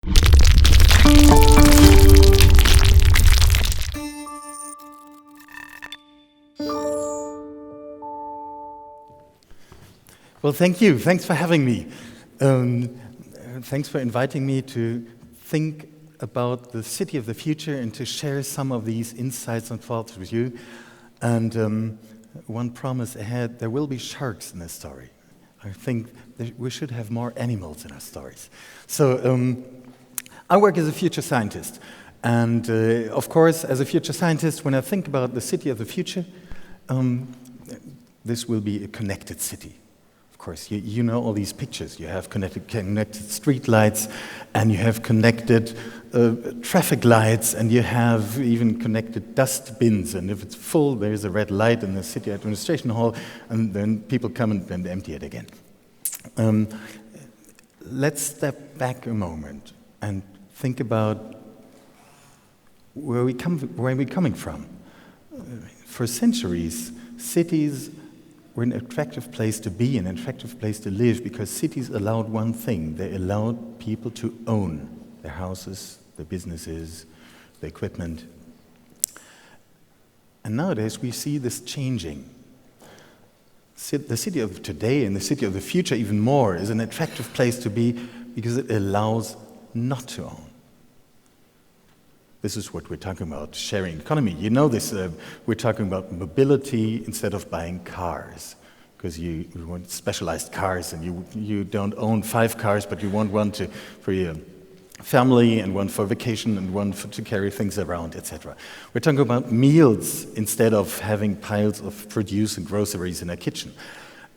Well, thank you. Thanks for having me. Thanks for inviting me to think about the city of the future and to share some of these insights and thoughts with you. And one promise ahead, there will be sharks in this story. I think that we should have more animals in our stories. So I work as a future scientist. And of course, as a future scientist, when I think about the city of the future, this will be a connected city. Of course, you know all these pictures. You have connected street lights, and you have connected traffic lights, and you have even connected dust bins. And if it's full, there's a red light in the city administration hall, and then people come and empty it again. Let's step back a moment and think about where we're coming from. For centuries, cities were an attractive place to be, an attractive place to live, because cities allowed one thing. They allowed people to own their houses, their businesses, their equipment. And nowadays we see this changing. The city of today and the city of the future even more is an attractive place to be because it allows not to own. This is what we're talking about, sharing economy. You know this, we're talking about mobility instead of buying cars, because you want specialized cars, and you don't own 5 cars, but you want one for your family, and one for vacation, and one to carry things around, etc. We're talking about meals instead of having piles of produce and groceries in a kitchen.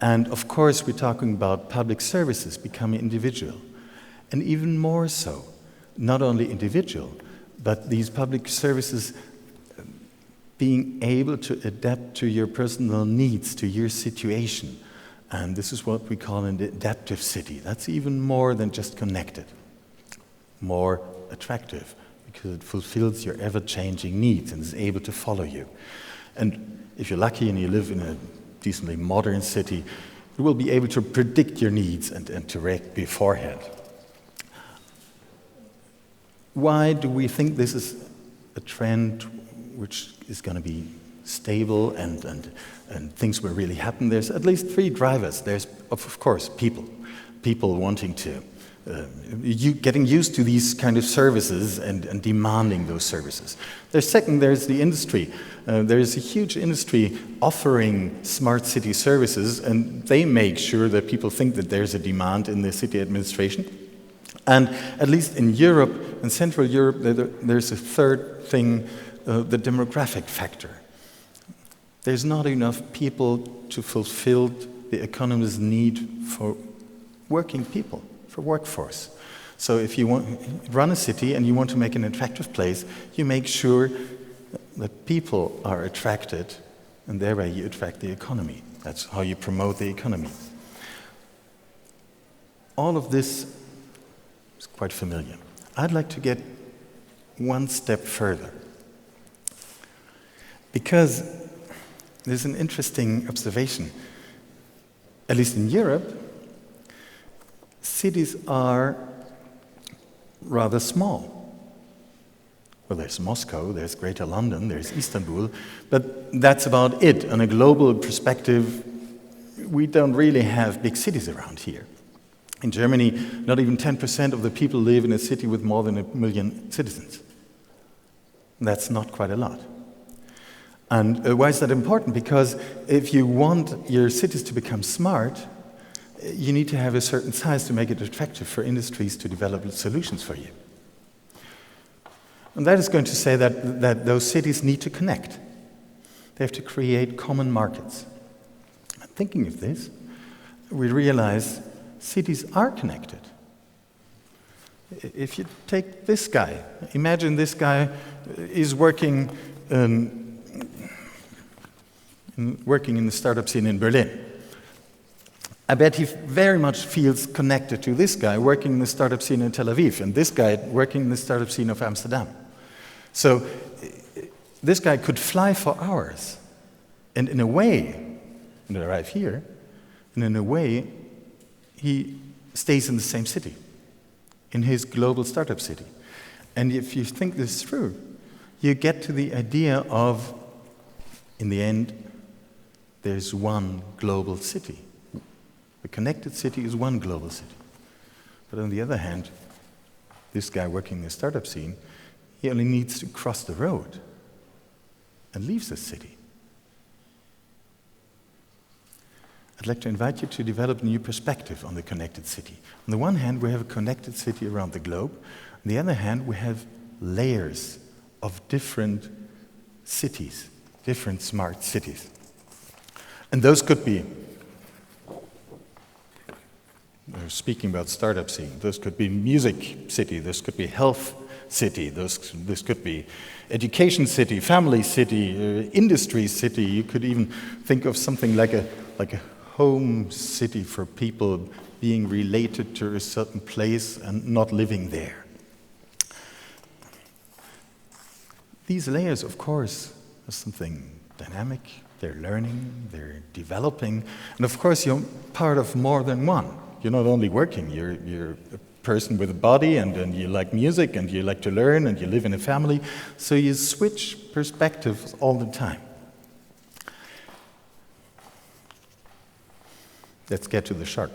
And of course, we're talking about public services becoming individual, and even more so, not only individual, but these public services being able to adapt to your personal needs, to your situation. And this is what we call an adaptive city. That's even more than just connected, more attractive, because it fulfills your ever-changing needs and is able to follow you. And if you're lucky and you live in a decently modern city, you will be able to predict your needs and to react beforehand. Why do we think this is a trend which is going to be stable and things will really happen? There's at least 3 drivers. There's, of course, people wanting to, getting used to these kind of services and demanding those services. There's the industry. There's a huge industry offering smart city services, and they make sure that people think that there's a demand in the city administration. And at least in Europe, in Central Europe, there's a third thing, the demographic factor. There's not enough people to fulfill the economy's need for working people, for workforce. So if you run a city and you want to make an attractive place, you make sure that people are attracted, and thereby you attract the economy. That's how you promote the economy. All of this is quite familiar. I'd like to get one step further, because there's an interesting observation. At least in Europe, cities are rather small. Well, there's Moscow, there's Greater London, there's Istanbul, but that's about it. On a global perspective, we don't really have big cities around here. In Germany, not even 10% of the people live in a city with more than 1 million citizens. That's not quite a lot. And why is that important? Because if you want your cities to become smart, you need to have a certain size to make it attractive for industries to develop solutions for you. And that is going to say that those cities need to connect. They have to create common markets. And thinking of this, we realize cities are connected. If you take this guy, imagine this guy is working in the startup scene in Berlin. I bet he very much feels connected to this guy working in the startup scene in Tel Aviv, and this guy working in the startup scene of Amsterdam. So this guy could fly for hours, and in a way, and arrive here, and in a way, he stays in the same city. in his global startup city. And if you think this through, you get to the idea of, in the end, there's one global city. The connected city is one global city. But on the other hand, this guy working in the startup scene, he only needs to cross the road and leaves the city. I'd like to invite you to develop a new perspective on the connected city. On the one hand, we have a connected city around the globe. On the other hand, we have layers of different cities, different smart cities. And those could be, speaking about startup scene, those could be music city, this could be health city, this could be education city, family city, industry city. You could even think of something like a home city for people being related to a certain place and not living there. These layers, of course, are something dynamic. They're learning, they're developing, and of course you're part of more than one. You're not only working, you're a person with a body, and you like music, and you like to learn, and you live in a family, so you switch perspectives all the time. Let's get to the shark.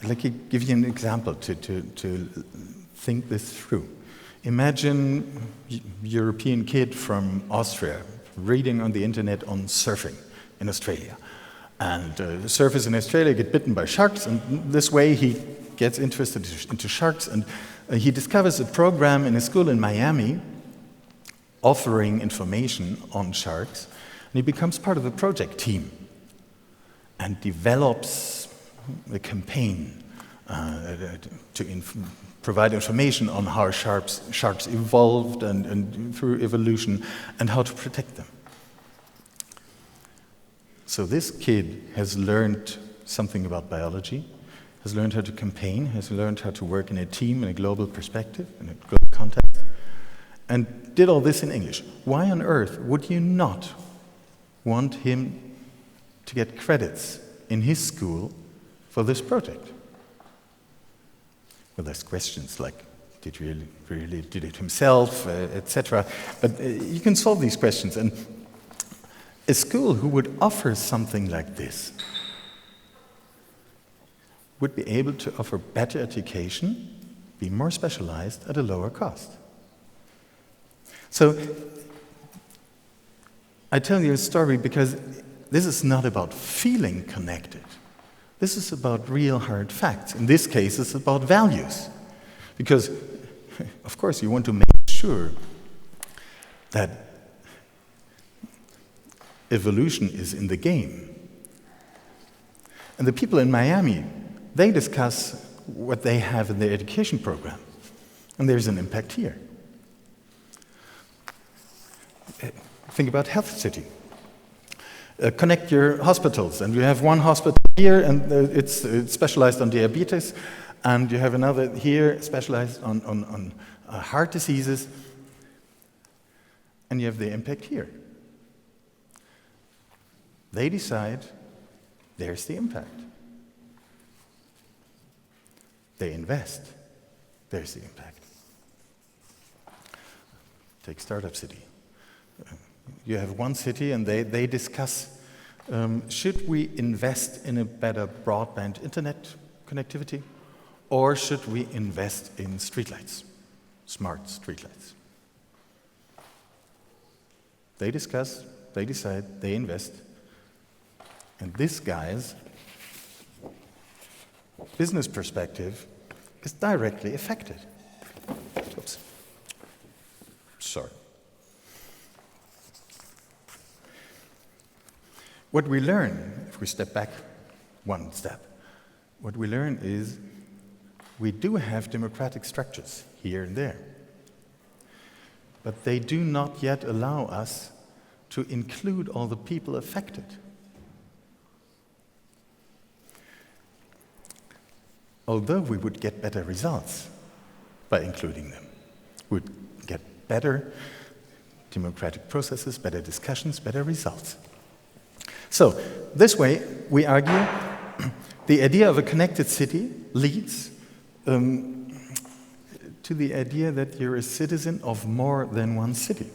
I'd like to give you an example to think this through. Imagine a European kid from Austria reading on the internet on surfing in Australia. And surfers in Australia get bitten by sharks, and this way he gets interested into sharks, and he discovers a program in a school in Miami offering information on sharks, and he becomes part of the project team and develops a campaign to provide information on how sharks evolved and through evolution, and how to protect them. So this kid has learned something about biology, has learned how to campaign, has learned how to work in a team in a global perspective, in a global context, and did all this in English. Why on earth would you not want him to get credits in his school for this project? Well, there's questions like, did he really did it himself, etc. But you can solve these questions. And a school who would offer something like this would be able to offer better education, be more specialized at a lower cost. So I tell you a story because this is not about feeling connected. This is about real hard facts. In this case, it's about values. Because, of course, you want to make sure that evolution is in the game. And the people in Miami, they discuss what they have in their education program. And there's an impact here. Think about Health City. Connect your hospitals, and you have one hospital here, and it's specialized on diabetes, and you have another here specialized on heart diseases, and you have the impact here. They decide, there's the impact. They invest, there's the impact. Take Startup City. You have one city, and they discuss, should we invest in a better broadband internet connectivity, or should we invest in streetlights, smart streetlights? They discuss, they decide, they invest, and this guy's business perspective is directly affected. Oops. Sorry. What we learn, if we step back one step, what we learn is we do have democratic structures here and there, but they do not yet allow us to include all the people affected. Although we would get better results by including them, we'd get better democratic processes, better discussions, better results. So, this way, we argue The idea of a connected city leads to the idea that you're a citizen of more than one city,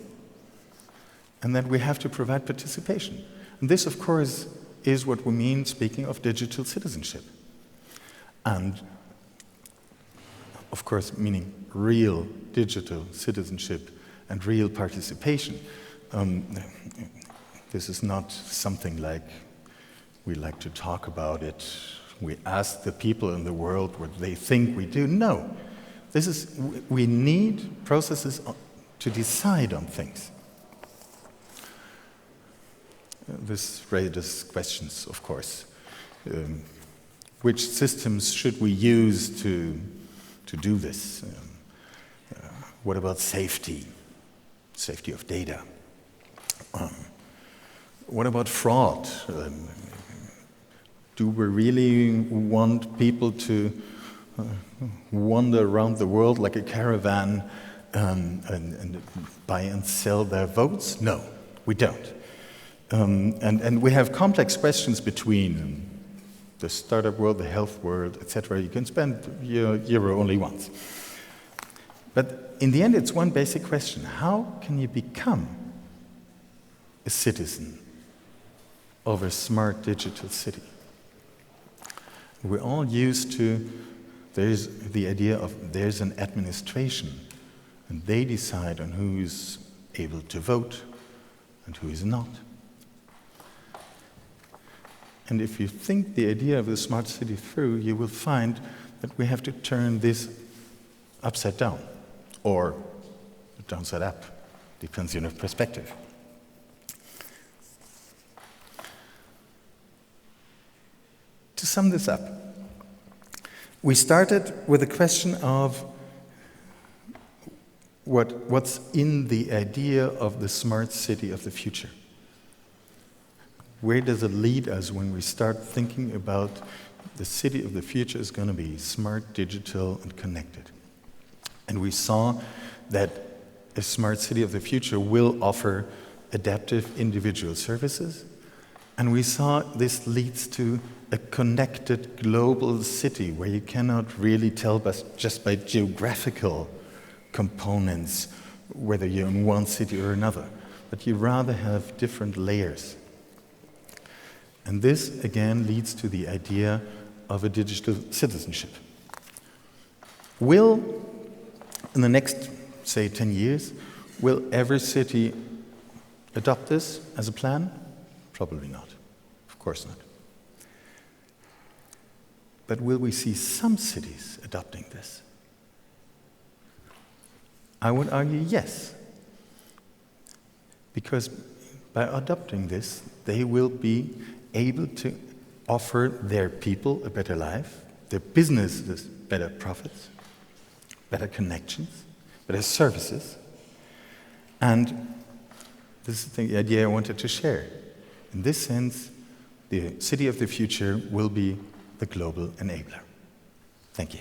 and that we have to provide participation. And this, of course, is what we mean speaking of digital citizenship. And, of course, meaning real digital citizenship and real participation. This is not something like we like to talk about it. We ask the people in the world what they think we do. No. We need processes to decide on things. This raises questions, of course. Which systems should we use to do this? What about safety? Safety of data. What about fraud? Do we really want people to wander around the world like a caravan and buy and sell their votes? No, we don't. And we have complex questions between the startup world, the health world, etc. You can spend your euro only once. But in the end, it's one basic question. How can you become a citizen of a smart digital city? We're all used to, there's the idea of there's an administration, and they decide on who's able to vote and who is not. And if you think the idea of the smart city through, you will find that we have to turn this upside down, or downside up, depends on your perspective. To sum this up, we started with a question of what's in the idea of the smart city of the future. Where does it lead us when we start thinking about the city of the future is going to be smart, digital, and connected? And we saw that a smart city of the future will offer adaptive individual services. And we saw this leads to a connected global city where you cannot really tell just by geographical components whether you're in one city or another, but you rather have different layers. And this, again, leads to the idea of a digital citizenship. In the next, say, 10 years, will every city adopt this as a plan? Probably not. Of course not. But will we see some cities adopting this? I would argue yes. Because by adopting this, they will be able to offer their people a better life, their businesses better profits, better connections, better services. And this is the idea I wanted to share. In this sense, the city of the future will be the global enabler. Thank you.